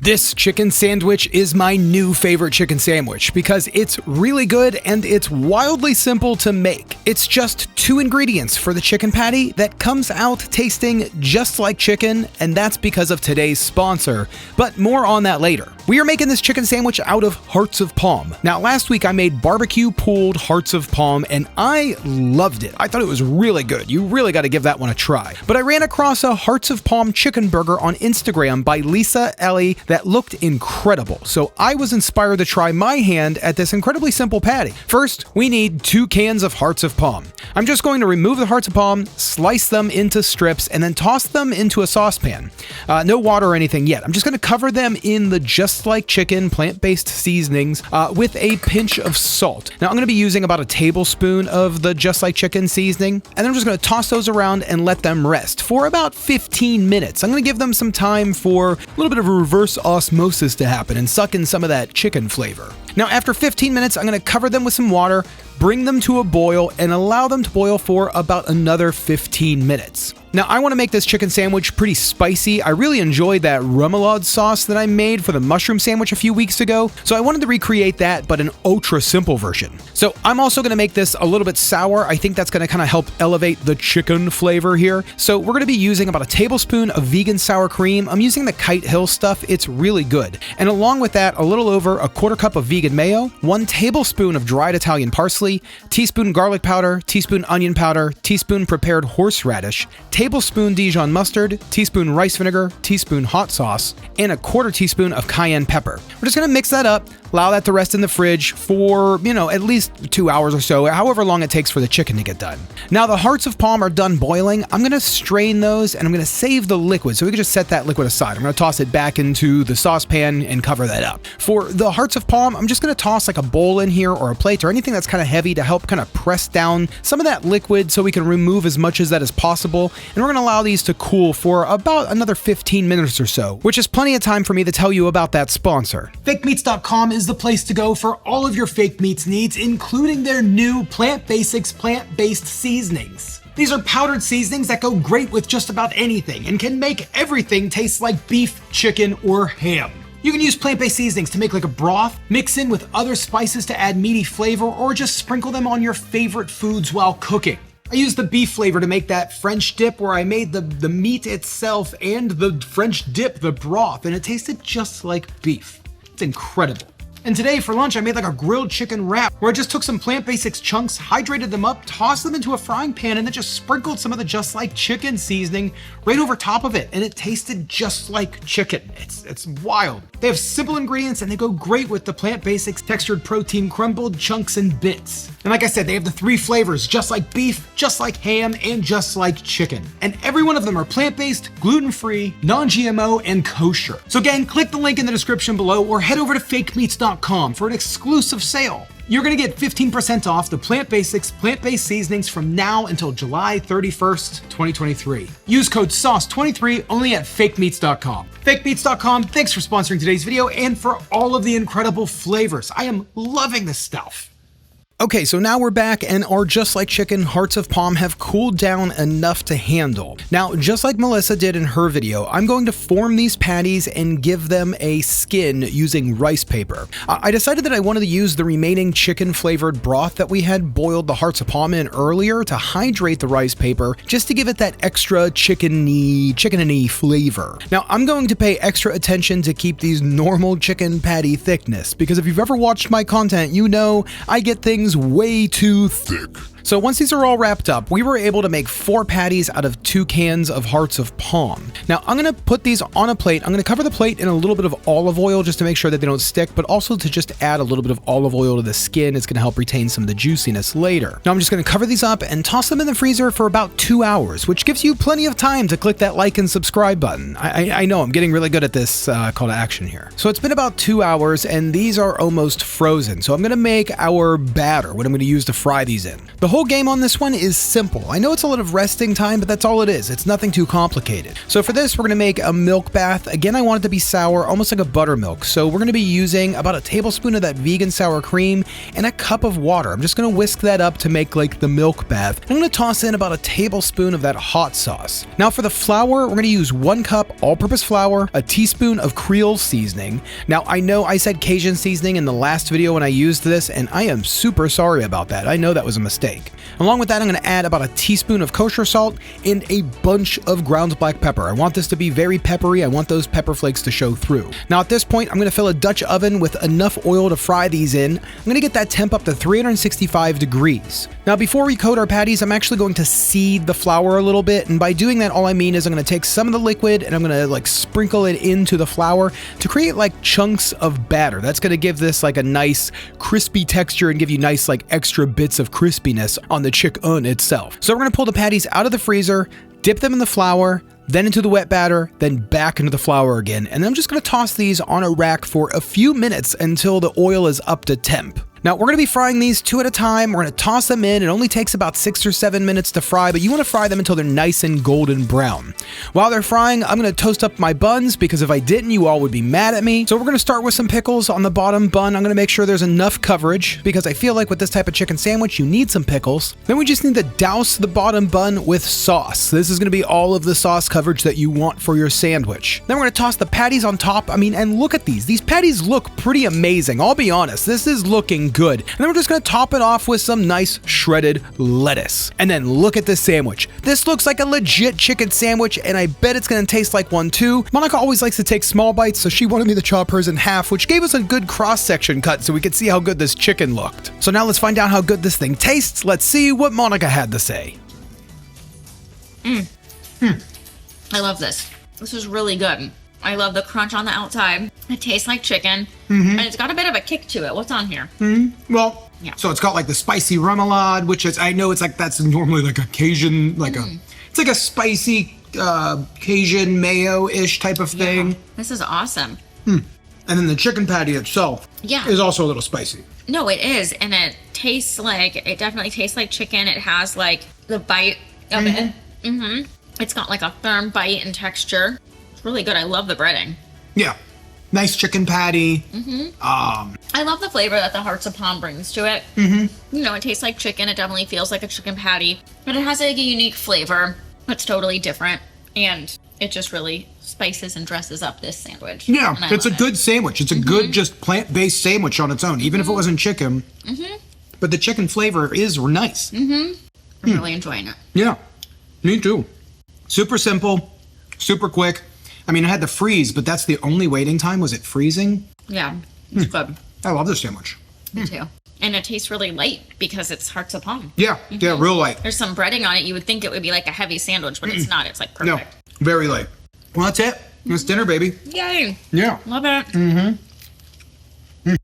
This chicken sandwich is my new favorite chicken sandwich because it's really good and it's wildly simple to make. It's just 2 ingredients for the chicken patty that comes out tasting just like chicken, and that's because of today's sponsor, but more on that later. We are making this chicken sandwich out of hearts of palm. Now, last week I made barbecue pulled hearts of palm and I loved it. I thought it was really good. You really got to give that one a try. But I ran across a hearts of palm chicken burger on Instagram by Lisa Ellie that looked incredible. So I was inspired to try my hand at this incredibly simple patty. First, we need 2 cans of hearts of palm. I'm just going to remove the hearts of palm, slice them into strips, and then toss them into a saucepan. No water or anything yet. I'm just going to cover them in the Just Like Chicken plant-based seasonings with a pinch of salt. Now I'm going to be using about a tablespoon of the Just Like Chicken seasoning, and then I'm just going to toss those around and let them rest for about 15 minutes. I'm going to give them some time for a little bit of a reverse osmosis to happen and suck in some of that chicken flavor. Now after 15 minutes, I'm going to cover them with some water, bring them to a boil, and allow them to boil for about another 15 minutes. Now, I want to make this chicken sandwich pretty spicy. I really enjoyed that remoulade sauce that I made for the mushroom sandwich a few weeks ago, so I wanted to recreate that, but an ultra simple version. So I'm also going to make this a little bit sour. I think that's going to kind of help elevate the chicken flavor here. So we're going to be using about a tablespoon of vegan sour cream. I'm using the Kite Hill stuff. It's really good. And along with that, a little over a 1/4 cup of vegan mayo, 1 tablespoon of dried Italian parsley, teaspoon garlic powder, teaspoon onion powder, teaspoon prepared horseradish, tablespoon Dijon mustard, teaspoon rice vinegar, teaspoon hot sauce, and a 1/4 teaspoon of cayenne pepper. We're just going to mix that up, allow that to rest in the fridge for, at least 2 hours or so, however long it takes for the chicken to get done. Now the hearts of palm are done boiling. I'm going to strain those and I'm going to save the liquid so we can just set that liquid aside. I'm going to toss it back into the saucepan and cover that up. For the hearts of palm, I'm just going to toss like a bowl in here or a plate or anything that's kind of heavy to help kind of press down some of that liquid so we can remove as much as that as possible. And we're going to allow these to cool for about another 15 minutes or so, which is plenty of time for me to tell you about that sponsor. FakeMeats.com is the place to go for all of your fake meats needs, including their new Plant Basics plant-based seasonings. These are powdered seasonings that go great with just about anything and can make everything taste like beef, chicken, or ham. You can use plant-based seasonings to make like a broth, mix in with other spices to add meaty flavor, or just sprinkle them on your favorite foods while cooking. I used the beef flavor to make that French dip where I made the meat itself and the French dip, the broth, and it tasted just like beef. It's incredible. And today for lunch, I made like a grilled chicken wrap where I just took some Plant Basics chunks, hydrated them up, tossed them into a frying pan, and then just sprinkled some of the Just Like Chicken seasoning right over top of it. And it tasted just like chicken. It's wild. They have simple ingredients and they go great with the Plant Basics textured protein crumbled chunks and bits. And like I said, they have the 3 flavors, just like beef, just like ham, and just like chicken. And every one of them are plant-based, gluten-free, non-GMO, and kosher. So gang, click the link in the description below or head over to FakeMeats.com for an exclusive sale. You're going to get 15% off the Plant Basics plant-based seasonings from now until July 31st, 2023. Use code SAUCE23 only at FakeMeats.com. FakeMeats.com, thanks for sponsoring today's video and for all of the incredible flavors. I am loving this stuff. Okay, so now we're back and our Just Like Chicken hearts of palm have cooled down enough to handle. Now, just like Melissa did in her video, I'm going to form these patties and give them a skin using rice paper. I decided that I wanted to use the remaining chicken flavored broth that we had boiled the hearts of palm in earlier to hydrate the rice paper just to give it that extra chicken-y flavor. Now, I'm going to pay extra attention to keep these normal chicken patty thickness because if you've ever watched my content, you know I get things way too thick. So once these are all wrapped up, we were able to make 4 patties out of 2 cans of hearts of palm. Now I'm going to put these on a plate. I'm going to cover the plate in a little bit of olive oil just to make sure that they don't stick, but also to just add a little bit of olive oil to the skin. It's going to help retain some of the juiciness later. Now I'm just going to cover these up and toss them in the freezer for about 2 hours, which gives you plenty of time to click that like and subscribe button. I know I'm getting really good at this call to action here. So it's been about 2 hours and these are almost frozen. So I'm going to make our batter, what I'm going to use to fry these in. The whole game on this one is simple. I know it's a lot of resting time, but that's all it is. It's nothing too complicated. So for this, we're gonna make a milk bath. Again, I want it to be sour, almost like a buttermilk. So we're gonna be using about a tablespoon of that vegan sour cream and a cup of water. I'm just gonna whisk that up to make like the milk bath. I'm gonna toss in about a tablespoon of that hot sauce. Now for the flour, we're gonna use 1 cup all-purpose flour, a teaspoon of Creole seasoning. Now I know I said Cajun seasoning in the last video when I used this, and I am super sorry about that. I know that was a mistake. Along with that, I'm gonna add about a teaspoon of kosher salt and a bunch of ground black pepper. I want this to be very peppery. I want those pepper flakes to show through. Now at this point, I'm gonna fill a Dutch oven with enough oil to fry these in. I'm gonna get that temp up to 365 degrees. Now before we coat our patties, I'm actually going to seed the flour a little bit, and by doing that, all I mean is I'm gonna take some of the liquid and I'm gonna like sprinkle it into the flour to create like chunks of batter. That's gonna give this like a nice crispy texture and give you nice like extra bits of crispiness on the chicken itself. So we're gonna pull the patties out of the freezer, dip them in the flour, then into the wet batter, then back into the flour again. And then I'm just gonna toss these on a rack for a few minutes until the oil is up to temp. Now we're gonna be frying these 2 at a time. We're gonna toss them in. It only takes about 6 or 7 minutes to fry, but you wanna fry them until they're nice and golden brown. While they're frying, I'm gonna toast up my buns because if I didn't, you all would be mad at me. So we're gonna start with some pickles on the bottom bun. I'm gonna make sure there's enough coverage because I feel like with this type of chicken sandwich, you need some pickles. Then we just need to douse the bottom bun with sauce. This is gonna be all of the sauce coverage that you want for your sandwich. Then we're gonna toss the patties on top. And look at these. These patties look pretty amazing. I'll be honest, this is looking good. And then we're just gonna top it off with some nice shredded lettuce. And then look at this sandwich. This looks like a legit chicken sandwich, and I bet it's gonna taste like one too. Monica always likes to take small bites, so she wanted me to chop hers in half, which gave us a good cross-section cut so we could see how good this chicken looked. So now let's find out how good this thing tastes. Let's see what Monica had to say. I love this. This is really good. I love the crunch on the outside. It tastes like chicken, Mm-hmm. and it's got a bit of a kick to it. What's on here? Well, Yeah. so it's got like the spicy remoulade, which is, I know it's like, that's normally like a Cajun, like it's like a spicy Cajun mayo-ish type of thing. Yeah. This is awesome. And then the chicken patty itself is also a little spicy. No, it is, and it tastes like, it definitely tastes like chicken. It has like the bite of it. It's got like a firm bite and texture. It's really good. I love the breading. Yeah. Nice chicken patty. I love the flavor that the hearts of palm brings to it. You know, it tastes like chicken. It definitely feels like a chicken patty, but it has like a unique flavor. It's totally different, and it just really spices and dresses up this sandwich. Yeah, And I it's a love good sandwich. It's a good, just plant-based sandwich on its own, even if it wasn't chicken. But the chicken flavor is nice. I'm really enjoying it. Yeah, me too. Super simple, super quick. I mean, I had to freeze, but that's the only waiting time. Was it freezing? Yeah, it's good. I love this sandwich. Me too. And it tastes really light because it's hearts of palm. Yeah, yeah, real light. There's some breading on it. You would think it would be like a heavy sandwich, but it's not. It's like No, perfect. very light. Well, that's it. It's dinner, baby. Yay. Yeah. Love it.